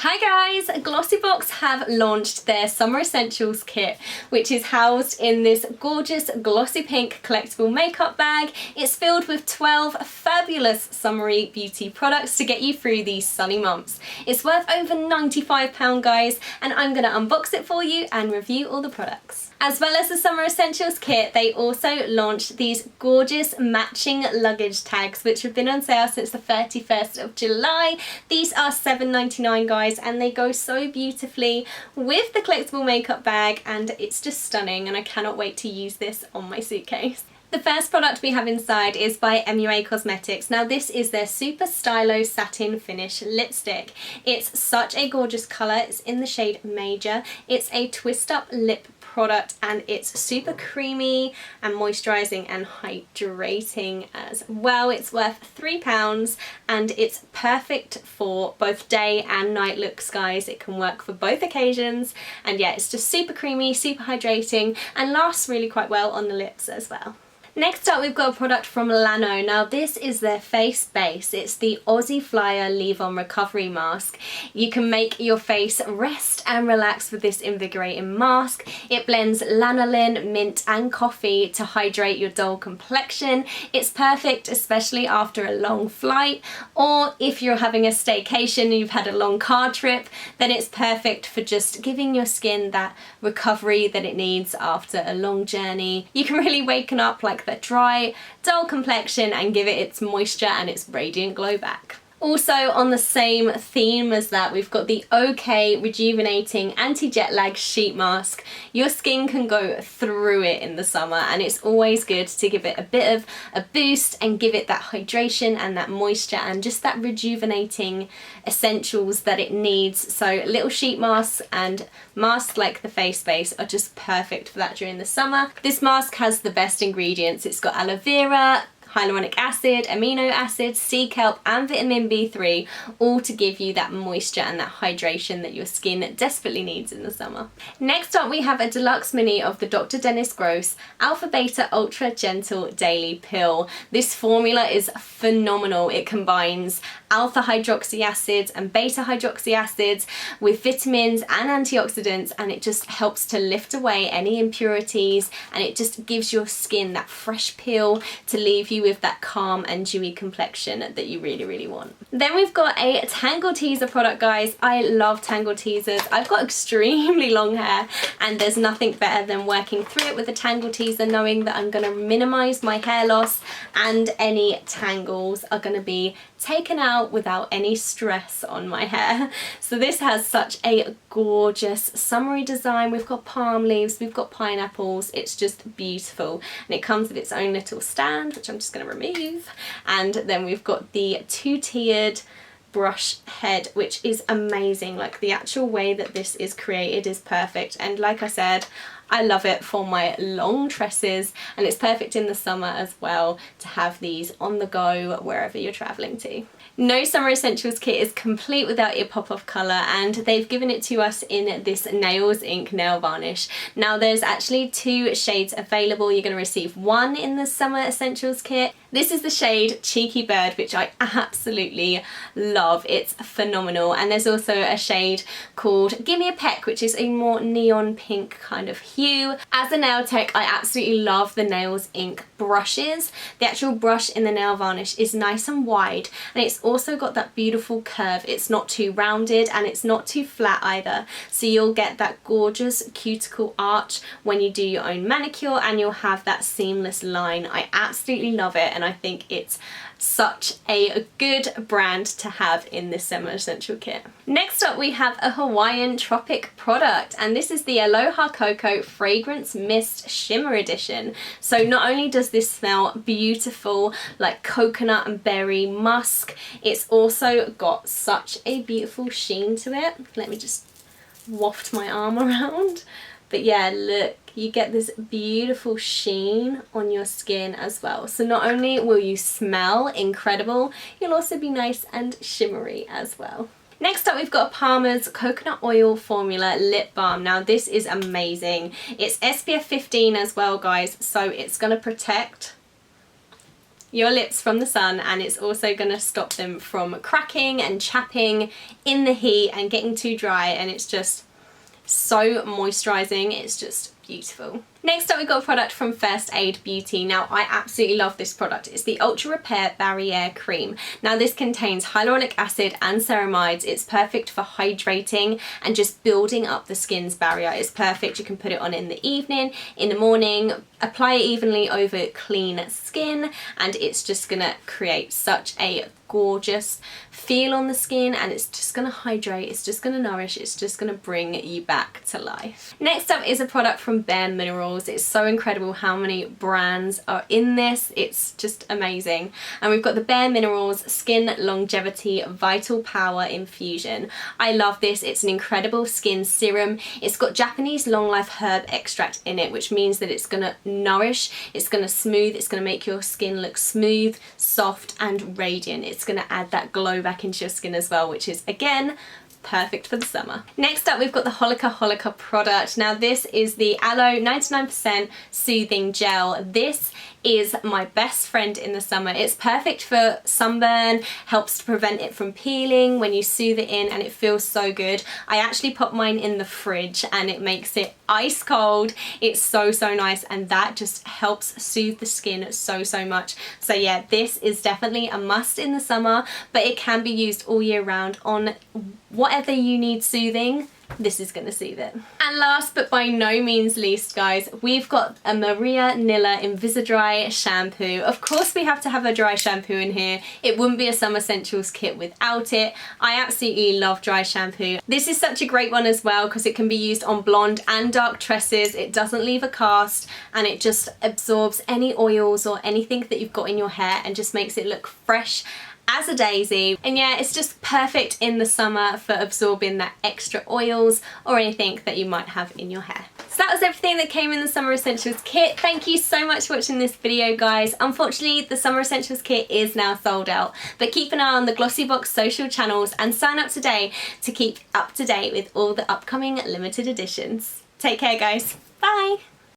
Hi guys! Glossybox have launched their Summer Essentials kit, which is housed in this gorgeous glossy pink collectible makeup bag. It's filled with 12 fabulous summery beauty products to get you through these sunny months. It's worth over £95 guys, and I'm going to unbox it for you and review all the products. As well as the Summer Essentials kit, they also launched these gorgeous matching luggage tags, which have been on sale since the 31st of July. These are £7.99 guys, and they go so beautifully with the collectible makeup bag, and it's just stunning, and I cannot wait to use this on my suitcase. The first product we have inside is by MUA Cosmetics. Now this is their Super Stylo Satin Finish Lipstick. It's such a gorgeous colour. It's in the shade Major. It's a twist up lip product, and it's super creamy and moisturising and hydrating as well. It's worth £3 and it's perfect for both day and night looks guys. It can work for both occasions, and yeah, it's just super creamy, super hydrating, and lasts really quite well on the lips as well. Next up, we've got a product from Milano. Now this is their face base. It's the Aussie Flyer Leave-On Recovery Mask. You can make your face rest and relax with this invigorating mask. It blends lanolin, mint and coffee to hydrate your dull complexion. It's perfect especially after a long flight, or if you're having a staycation and you've had a long car trip, then it's perfect for just giving your skin that recovery that it needs after a long journey. You can really waken up like that dry, dull complexion and give it its moisture and its radiant glow back. Also on the same theme as that, we've got the OK Rejuvenating Anti-Jet Lag Sheet Mask. Your skin can go through it in the summer, and it's always good to give it a bit of a boost and give it that hydration and that moisture and just that rejuvenating essentials that it needs. So little sheet masks and masks like the face base are just perfect for that during the summer. This mask has the best ingredients. It's got aloe vera, hyaluronic acid, amino acids, sea kelp and vitamin B3, all to give you that moisture and that hydration that your skin desperately needs in the summer. Next up, we have a deluxe mini of the Dr. Dennis Gross Alpha Beta Ultra Gentle Daily Pill. This formula is phenomenal. It combines alpha hydroxy acids and beta hydroxy acids with vitamins and antioxidants, and it just helps to lift away any impurities, and it just gives your skin that fresh peel to leave you with that calm and dewy complexion that you really want. Then we've got a Tangle Teezer product guys. I love Tangle Teezers. I've got extremely long hair, and there's nothing better than working through it with a Tangle Teezer, knowing that I'm going to minimise my hair loss and any tangles are going to be taken out without any stress on my hair. So this has such a gorgeous summery design. We've got palm leaves, we've got pineapples. It's just beautiful, and it comes with its own little stand, which I'm just going to remove, and then we've got the two-tiered brush head, which is amazing. Like, the actual way that this is created is perfect, and like I said, I love it for my long tresses, and it's perfect in the summer as well to have these on the go wherever you're traveling to. No Summer Essentials kit is complete without your pop-off colour, and they've given it to us in this Nails Ink nail varnish. Now there's actually 2 shades available. You're going to receive one in the Summer Essentials kit. This is the shade Cheeky Bird, which I absolutely love. It's phenomenal. And there's also a shade called Gimme a Peck, which is a more neon pink kind of hue. As a nail tech, I absolutely love the Nails Ink brushes. The actual brush in the nail varnish is nice and wide, and it's also got that beautiful curve. It's not too rounded and it's not too flat either, so you'll get that gorgeous cuticle arch when you do your own manicure, and you'll have that seamless line. I absolutely love it, and I think it's such a good brand to have in this Summer Essential kit. Next up, we have a Hawaiian Tropic product, and this is the Aloha Cocoa Fragrance Mist Shimmer Edition. So not only does this smell beautiful like coconut and berry musk, it's also got such a beautiful sheen to it. Let me just waft my arm around. But yeah, look, you get this beautiful sheen on your skin as well. So not only will you smell incredible, you'll also be nice and shimmery as well. Next up, we've got Palmer's Coconut Oil Formula Lip Balm. Now this is amazing. It's SPF 15 as well guys, so it's going to protect your lips from the sun, and it's also going to stop them from cracking and chapping in the heat and getting too dry, and it's just so moisturising. It's just beautiful. Next up, we've got a product from First Aid Beauty. Now, I absolutely love this product. It's the Ultra Repair Barriere Cream. Now, this contains hyaluronic acid and ceramides. It's perfect for hydrating and just building up the skin's barrier. It's perfect. You can put it on in the evening, in the morning, apply it evenly over clean skin, and it's just gonna create such a gorgeous feel on the skin, and it's just gonna hydrate, it's just gonna nourish, it's just gonna bring you back to life. Next up is a product from Bare Minerals. It's so incredible how many brands are in this. It's just amazing. And we've got the Bare Minerals Skin Longevity Vital Power Infusion. I love this. It's an incredible skin serum. It's got Japanese long life herb extract in it, which means that it's gonna nourish, it's gonna smooth, it's gonna make your skin look smooth, soft and radiant. It's gonna add that glow back into your skin as well, which is again perfect for the summer. Next up, we've got the Holika product. Now, this is the Aloe 99% Soothing Gel. This is my best friend in the summer. It's perfect for sunburn, helps to prevent it from peeling when you soothe it in, and it feels so good. I actually put mine in the fridge and it makes it ice cold. It's so nice, and that just helps soothe the skin so much. So yeah, this is definitely a must in the summer, but it can be used all year round on whatever you need soothing. This is going to soothe it. And last but by no means least, guys, we've got a Maria Nilla Invisidry shampoo. Of course we have to have a dry shampoo in here. It wouldn't be a summer essentials kit without it. I absolutely love dry shampoo. This is such a great one as well because it can be used on blonde and dark tresses. It doesn't leave a cast, and it just absorbs any oils or anything that you've got in your hair and just makes it look fresh as a daisy. And yeah, it's just perfect in the summer for absorbing that extra oils or anything that you might have in your hair. So that was everything that came in the Summer Essentials kit. Thank you so much for watching this video, guys. Unfortunately, the Summer Essentials kit is now sold out, but keep an eye on the Glossybox social channels and sign up today to keep up to date with all the upcoming limited editions. Take care, guys. Bye.